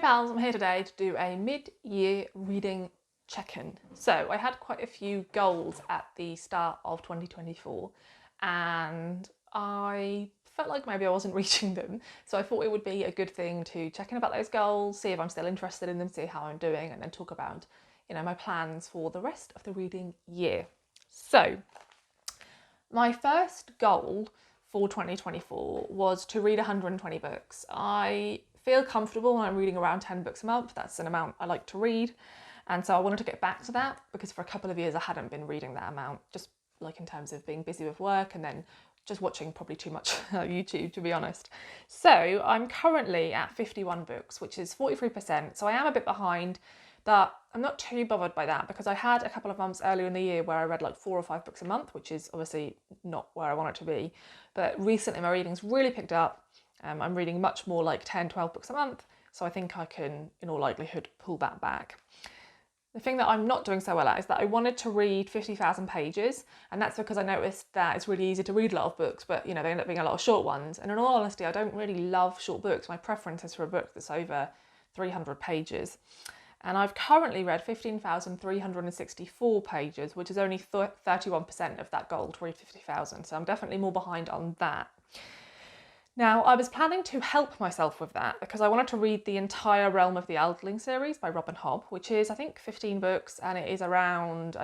pals, I'm here today to do a mid-year reading check-in. So I had quite a few goals at the start of 2024 and I felt like maybe I wasn't reaching them. So I thought it would be a good thing to check in about those goals, see if I'm still interested in them, see how I'm doing, and then talk about, my plans for the rest of the reading year. So my first goal for 2024 was to read 120 books. I feel comfortable when I'm reading around 10 books a month. That's an amount I like to read. And so I wanted to get back to that because for a couple of years I hadn't been reading that amount, just like in terms of being busy with work and then just watching probably too much YouTube, to be honest. So I'm currently at 51 books, which is 43%. So I am a bit behind, but I'm not too bothered by that because I had a couple of months earlier in the year where I read like 4 or 5 books a month, which is obviously not where I want it to be. But recently my reading's really picked up. I'm reading much more like 10, 12 books a month. So I think I can, in all likelihood, pull that back. The thing that I'm not doing so well at is that I wanted to read 50,000 pages, and that's because I noticed that it's really easy to read a lot of books, but they end up being a lot of short ones. And in all honesty, I don't really love short books. My preference is for a book that's over 300 pages. And I've currently read 15,364 pages, which is only 31% of that goal to read 50,000. So I'm definitely more behind on that. Now, I was planning to help myself with that because I wanted to read the entire Realm of the Eldling series by Robin Hobb, which is, I think, 15 books and it is around,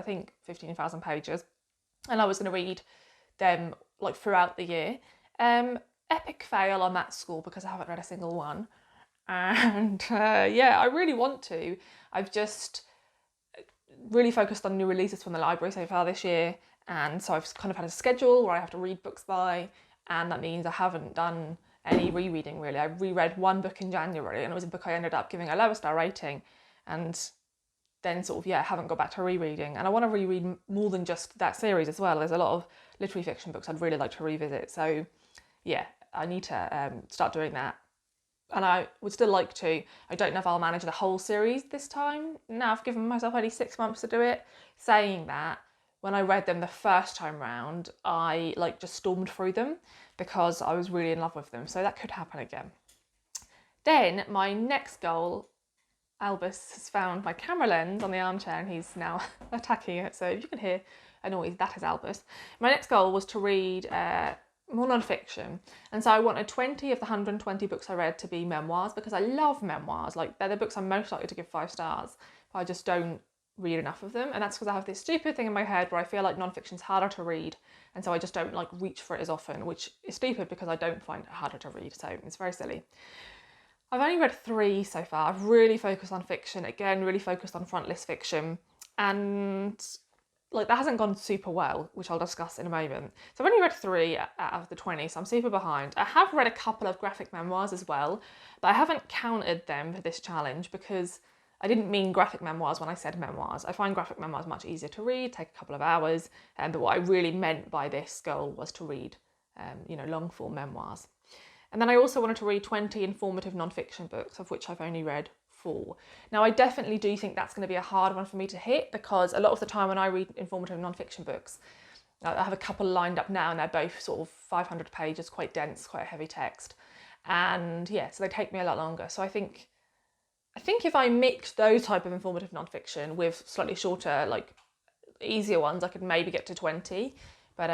15,000 pages. And I was going to read them like throughout the year. Epic fail on that score because I haven't read a single one. And I really want to. I've just really focused on new releases from the library so far this year. And so I've kind of had a schedule where I have to read books by. And that means I haven't done any rereading really. I reread one book in January and it was a book I ended up giving a lower star rating and then haven't got back to rereading. And I want to reread more than just that series as well. There's a lot of literary fiction books I'd really like to revisit. So yeah, I need to start doing that. And I would still like to. I don't know if I'll manage the whole series this time. Now I've given myself only 6 months to do it. Saying that, when I read them the first time round, I just stormed through them because I was really in love with them. So that could happen again. Then my next goal, Albus has found my camera lens on the armchair and he's now attacking it. So if you can hear a noise, that is Albus. My next goal was to read more non-fiction. And so I wanted 20 of the 120 books I read to be memoirs because I love memoirs. They're the books I'm most likely to give 5 stars. But I just don't read enough of them, and that's because I have this stupid thing in my head where I feel like non-fiction's harder to read, and so I just don't reach for it as often, which is stupid because I don't find it harder to read, so it's very silly. I've only read 3 so far. I've really focused on fiction, again, really focused on frontlist fiction, and that hasn't gone super well, which I'll discuss in a moment. So I've only read 3 out of the 20, so I'm super behind. I have read a couple of graphic memoirs as well, but I haven't counted them for this challenge because I didn't mean graphic memoirs when I said memoirs. I find graphic memoirs much easier to read, take a couple of hours, but what I really meant by this goal was to read, long form memoirs. And then I also wanted to read 20 informative non-fiction books, of which I've only read 4. Now I definitely do think that's going to be a hard one for me to hit because a lot of the time when I read informative non-fiction books, I have a couple lined up now and they're both sort of 500 pages, quite dense, quite heavy text. And so they take me a lot longer. So I think if I mix those type of informative non-fiction with slightly shorter, easier ones, I could maybe get to 20. But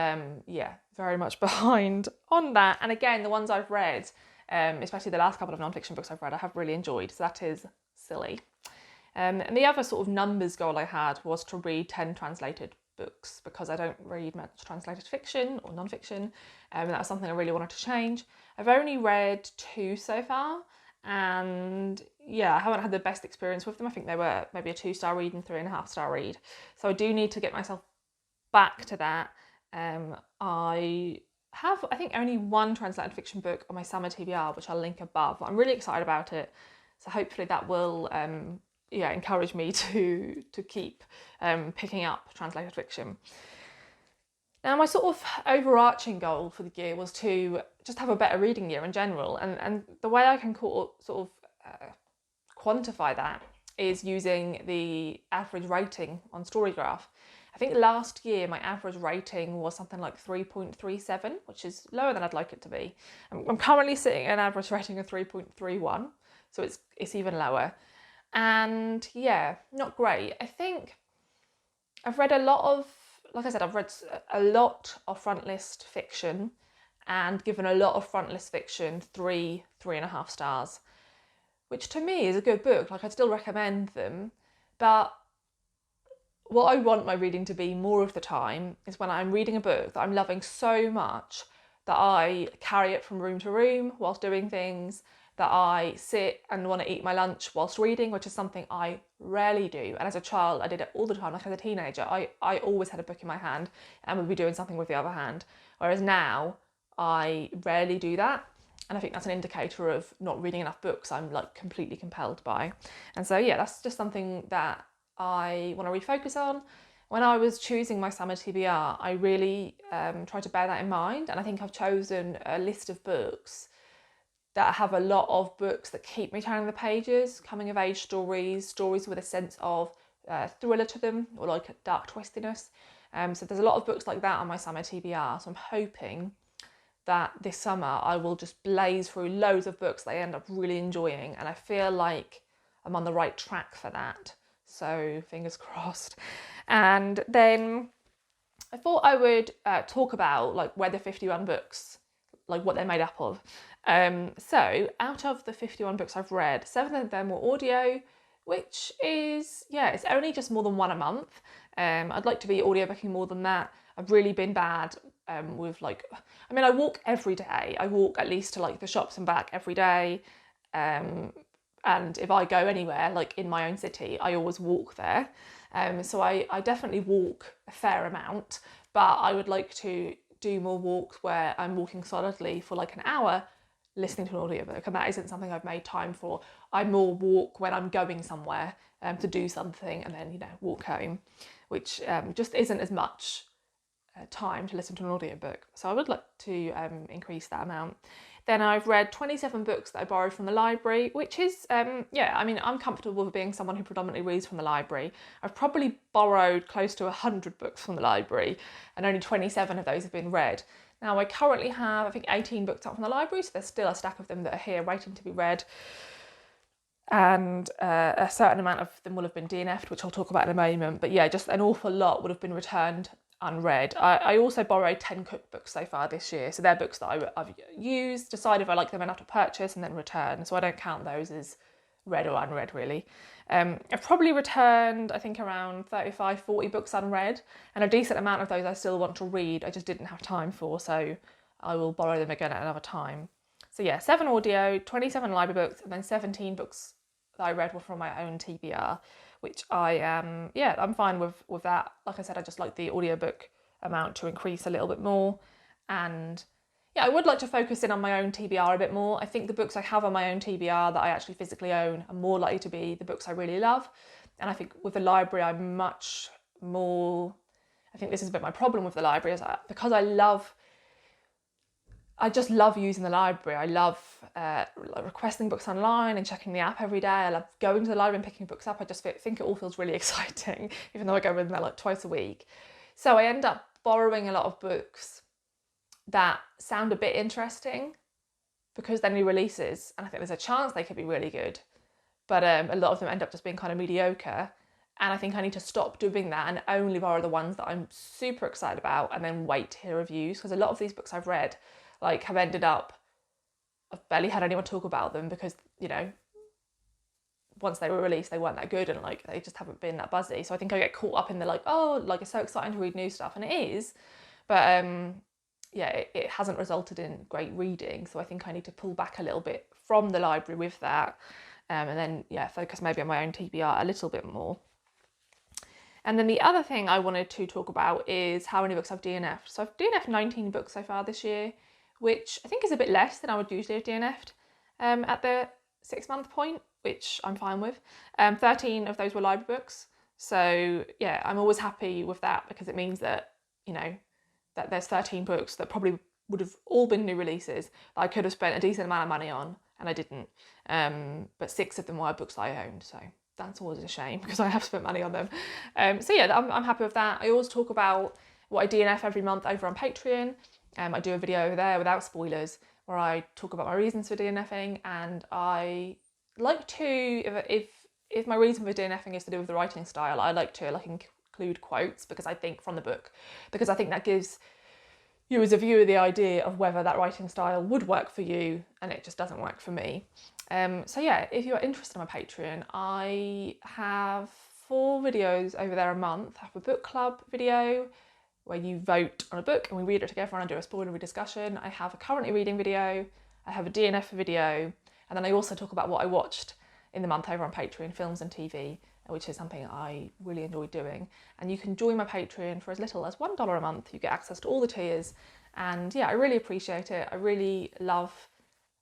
very much behind on that. And again, the ones I've read, especially the last couple of non-fiction books I've read, I have really enjoyed. So that is silly. And the other sort of numbers goal I had was to read 10 translated books because I don't read much translated fiction or non-fiction. And that was something I really wanted to change. I've only read 2 so far. And I haven't had the best experience with them. I think they were maybe a 2-star read and 3.5-star read. So I do need to get myself back to that. I have, I think, only 1 translated fiction book on my summer TBR, which I'll link above. I'm really excited about it. So hopefully that will encourage me to keep picking up translated fiction. Now, my sort of overarching goal for the year was to just have a better reading year in general. And the way I can quantify that is using the average rating on Storygraph. I think last year my average rating was something like 3.37, which is lower than I'd like it to be. I'm currently sitting at an average rating of 3.31, so it's even lower. And yeah, not great. I think I've read a lot of, like I said, I've read a lot of front list fiction and given a lot of front list fiction 3.5 stars, which to me is a good book. Like, I'd still recommend them, but what I want my reading to be more of the time is when I'm reading a book that I'm loving so much that I carry it from room to room whilst doing things, that I sit and want to eat my lunch whilst reading, which is something I rarely do. And as a child, I did it all the time. Like, as a teenager, I always had a book in my hand and would be doing something with the other hand. Whereas now, I rarely do that. And I think that's an indicator of not reading enough books I'm like completely compelled by. And so, yeah, that's just something that I want to refocus on. When I was choosing my summer TBR, I really tried to bear that in mind. And I think I've chosen a list of books that have a lot of books that keep me turning the pages, coming of age stories with a sense of thriller to them, or like a dark twistiness. So there's a lot of books like that on my summer TBR. So I'm hoping that this summer I will just blaze through loads of books that I end up really enjoying, and I feel like I'm on the right track for that. So fingers crossed. And then I thought I would talk about like where the 51 books, like what they're made up of. So out of the 51 books I've read, 7 of them were audio, which is, yeah, it's only just more than one a month. I'd like to be audiobooking more than that. I've really been bad with like, I mean, I walk every day. I walk at least to like the shops and back every day. And if I go anywhere, like in my own city, I always walk there. So I definitely walk a fair amount, but I would like to do more walks where I'm walking solidly for like an hour listening to an audiobook, and that isn't something I've made time for. I more walk when I'm going somewhere to do something and then, you know, walk home, which just isn't as much time to listen to an audiobook. So I would like to increase that amount. Then I've read 27 books that I borrowed from the library, which is, yeah, I mean, I'm comfortable with being someone who predominantly reads from the library. I've probably borrowed close to 100 books from the library, and only 27 of those have been read. Now, I currently have, I think, 18 books up from the library, so there's still a stack of them that are here waiting to be read. And a certain amount of them will have been DNF'd, which I'll talk about in a moment. But yeah, just an awful lot would have been returned unread. I also borrowed 10 cookbooks so far this year, so they're books that I've used, decided if I like them enough to purchase, and then return, so I don't count those as read or unread really. I've probably returned, I think, around 35-40 books unread, and a decent amount of those I still want to read, I just didn't have time for, so I will borrow them again at another time. So yeah, 7 audio, 27 library books, and then 17 books that I read were from my own TBR, which I'm fine with that. Like I said, I just like the audiobook amount to increase a little bit more. And yeah, I would like to focus in on my own TBR a bit more. I think the books I have on my own TBR that I actually physically own are more likely to be the books I really love. And I think with the library, I'm much more, I think this is a bit my problem with the library, is because I just love using the library. I love requesting books online and checking the app every day. I love going to the library and picking books up. I just think it all feels really exciting, even though I go in there like twice a week. So I end up borrowing a lot of books that sound a bit interesting because they're new releases, and I think there's a chance they could be really good. But a lot of them end up just being kind of mediocre. And I think I need to stop doing that and only borrow the ones that I'm super excited about and then wait to hear reviews, because a lot of these books I've read have ended up, I've barely had anyone talk about them because, you know, once they were released they weren't that good, and they just haven't been that buzzy. So I think I get caught up in the it's so exciting to read new stuff, and it is, but it hasn't resulted in great reading. So I think I need to pull back a little bit from the library with that, and then focus maybe on my own TBR a little bit more. And then the other thing I wanted to talk about is how many books I've DNF'd. So I've DNF'd 19 books so far this year, which I think is a bit less than I would usually have DNF'd at the 6-month point, which I'm fine with. 13 of those were library books. So yeah, I'm always happy with that, because it means that, you know, that there's 13 books that probably would have all been new releases that I could have spent a decent amount of money on, and I didn't. But 6 of them were books that I owned, so that's always a shame because I have spent money on them. So yeah, I'm happy with that. I always talk about what I DNF every month over on Patreon. I do a video over there without spoilers where I talk about my reasons for DNFing, and I like to, if my reason for DNFing is to do with the writing style, I like to include quotes because I think from the book, because I think that gives you as a viewer the idea of whether that writing style would work for you, and it just doesn't work for me. So yeah, if you're interested in my Patreon, I have 4 videos over there a month. I have a book club video where you vote on a book and we read it together and I do a spoilery discussion. I have a currently reading video, I have a DNF video, and then I also talk about what I watched in the month over on Patreon, films and TV, which is something I really enjoy doing. And you can join my Patreon for as little as $1 a month. You get access to all the tiers. And yeah, I really appreciate it. I really love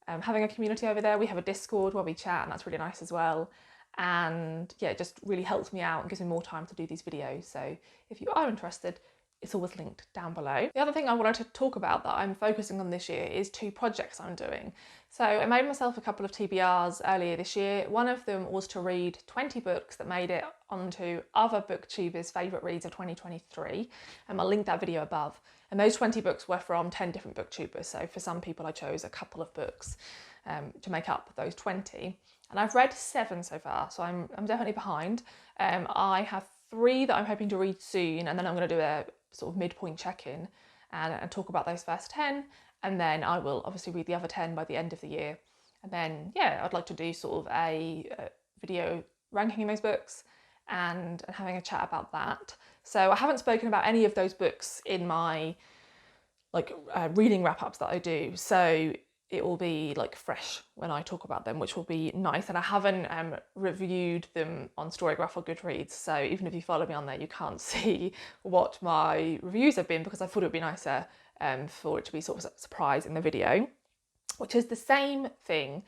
having a community over there. We have a Discord where we chat, and that's really nice as well. And yeah, it just really helps me out and gives me more time to do these videos. So if you are interested, it's always linked down below. The other thing I wanted to talk about that I'm focusing on this year is 2 projects I'm doing. So I made myself a couple of TBRs earlier this year. One of them was to read 20 books that made it onto other booktubers' favourite reads of 2023, and I'll link that video above. And those 20 books were from 10 different booktubers. So for some people I chose a couple of books to make up those 20. And I've read 7 so far, so I'm definitely behind. I have 3 that I'm hoping to read soon, and then I'm going to do a sort of midpoint check-in and talk about those first 10, and then I will obviously read the other 10 by the end of the year. And then yeah, I'd like to do sort of a video ranking those books and having a chat about that. So I haven't spoken about any of those books in my reading wrap-ups that I do, so it will be fresh when I talk about them, which will be nice. And I haven't reviewed them on Storygraph or Goodreads, so even if you follow me on there, you can't see what my reviews have been, because I thought it would be nicer for it to be sort of a surprise in the video, which is the same thing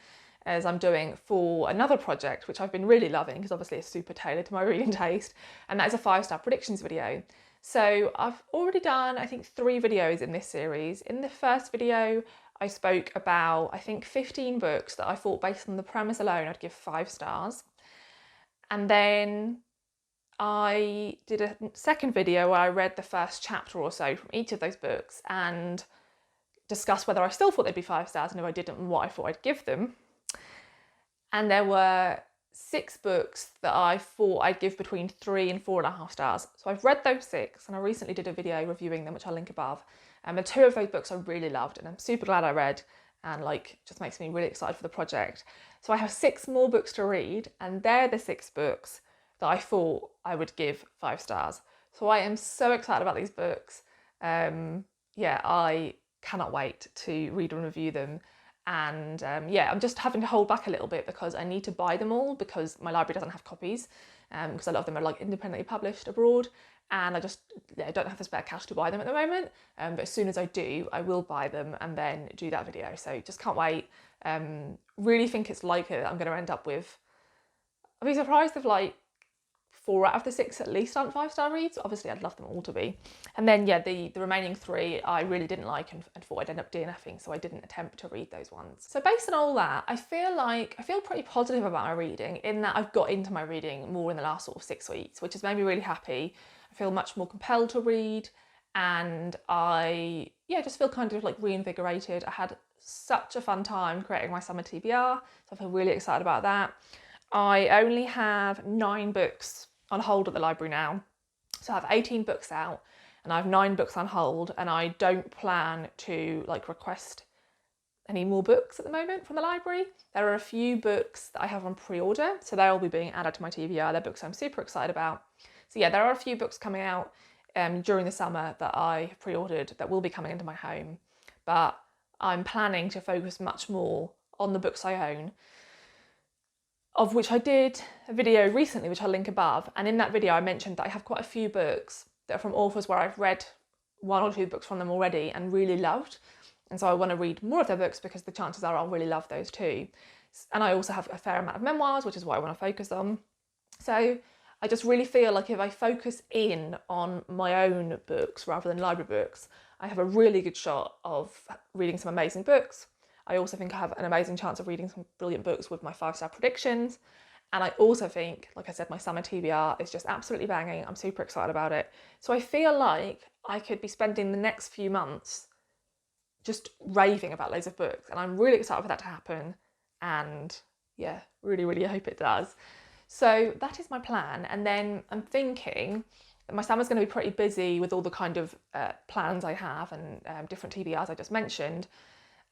as I'm doing for another project, which I've been really loving, because obviously it's super tailored to my reading taste, and that is a 5-star predictions video. So I've already done, I think, 3 videos in this series. In the first video, I spoke about, I think, 15 books that I thought, based on the premise alone, I'd give 5 stars. And then I did a second video where I read the first chapter or so from each of those books and discussed whether I still thought they'd be 5 stars, and if I didn't, what I thought I'd give them. And there were 6 books that I thought I'd give between 3 and 4.5 stars. So I've read those 6, and I recently did a video reviewing them, which I'll link above. And 2 of those books I really loved, and I'm super glad I read, and just makes me really excited for the project. So I have 6 more books to read, and they're the 6 books that I thought I would give 5 stars. So I am so excited about these books. Yeah, I cannot wait to read and review them. And yeah, I'm just having to hold back a little bit because I need to buy them all, because my library doesn't have copies, because a lot of them are independently published abroad, and I just don't have the spare cash to buy them at the moment. But as soon as I do, I will buy them and then do that video. So just can't wait. Really think it's likely that I'm going to end up with, I'd be surprised if 4 out of the 6 at least aren't 5-star reads. Obviously I'd love them all to be. And then yeah, the remaining 3 I really didn't like and thought I'd end up DNFing, so I didn't attempt to read those ones. So based on all that, I feel pretty positive about my reading, in that I've got into my reading more in the last sort of 6 weeks, which has made me really happy. I feel much more compelled to read, and I just feel kind of reinvigorated. I had such a fun time creating my summer TBR, so I feel really excited about that. I only have 9 books on hold at the library now. So I have 18 books out and I have 9 books on hold, and I don't plan to request any more books at the moment from the library. There are a few books that I have on pre-order, so they'll be being added to my TBR. They're books I'm super excited about. So yeah, there are a few books coming out during the summer that I have pre-ordered that will be coming into my home, but I'm planning to focus much more on the books I own, of which I did a video recently, which I'll link above. And in that video, I mentioned that I have quite a few books that are from authors where I've read 1 or 2 books from them already and really loved. And so I want to read more of their books, because the chances are I'll really love those too. And I also have a fair amount of memoirs, which is what I want to focus on. So I just really feel like if I focus in on my own books rather than library books, I have a really good shot of reading some amazing books. I also think I have an amazing chance of reading some brilliant books with my 5-star predictions. And I also think, like I said, my summer TBR is just absolutely banging. I'm super excited about it. So I feel like I could be spending the next few months just raving about loads of books. And I'm really excited for that to happen. And yeah, really, really hope it does. So that is my plan. And then I'm thinking that my summer's going to be pretty busy with all the kind of plans I have and different TBRs I just mentioned.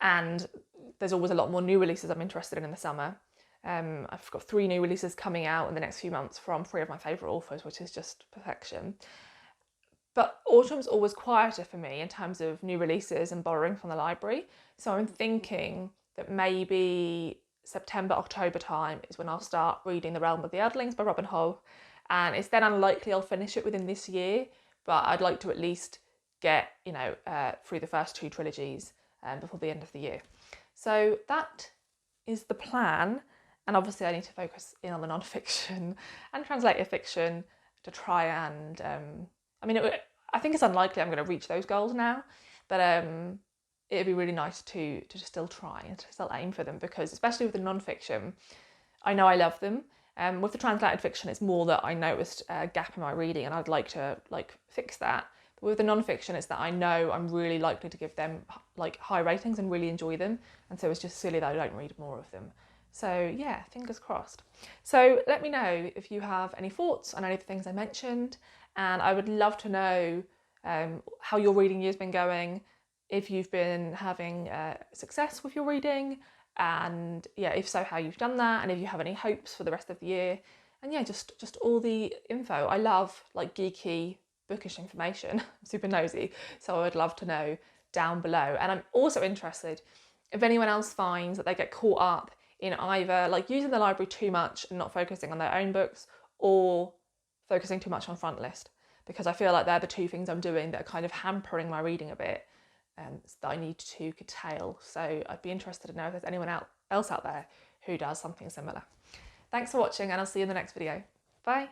And there's always a lot more new releases I'm interested in the summer. I've got 3 new releases coming out in the next few months from 3 of my favourite authors, which is just perfection. But autumn's always quieter for me in terms of new releases and borrowing from the library. So I'm thinking that maybe September, October time is when I'll start reading The Realm of the Eldlings by Robin Hull. And it's then unlikely I'll finish it within this year, but I'd like to at least get, through the first 2 trilogies before the end of the year. So that is the plan. And obviously I need to focus in on the non-fiction and translated fiction to try and I think it's unlikely I'm going to reach those goals now, but it'd be really nice to just still try and to still aim for them, because especially with the non-fiction, I know I love them. With the translated fiction, it's more that I noticed a gap in my reading and I'd like to fix that. But with the non-fiction, it's that I know I'm really likely to give them high ratings and really enjoy them, and so it's just silly that I don't read more of them. So yeah, fingers crossed. So let me know if you have any thoughts on any of the things I mentioned, and I would love to know how your reading year's been going, if you've been having success with your reading, and yeah, if so, how you've done that, and if you have any hopes for the rest of the year, and yeah, just all the info. I love geeky bookish information. I'm super nosy, so I would love to know down below. And I'm also interested if anyone else finds that they get caught up in either using the library too much and not focusing on their own books, or focusing too much on front list, because I feel like they're the 2 things I'm doing that are kind of hampering my reading a bit, that I need to curtail. So I'd be interested to know if there's anyone else out there who does something similar. Thanks for watching, and I'll see you in the next video. Bye.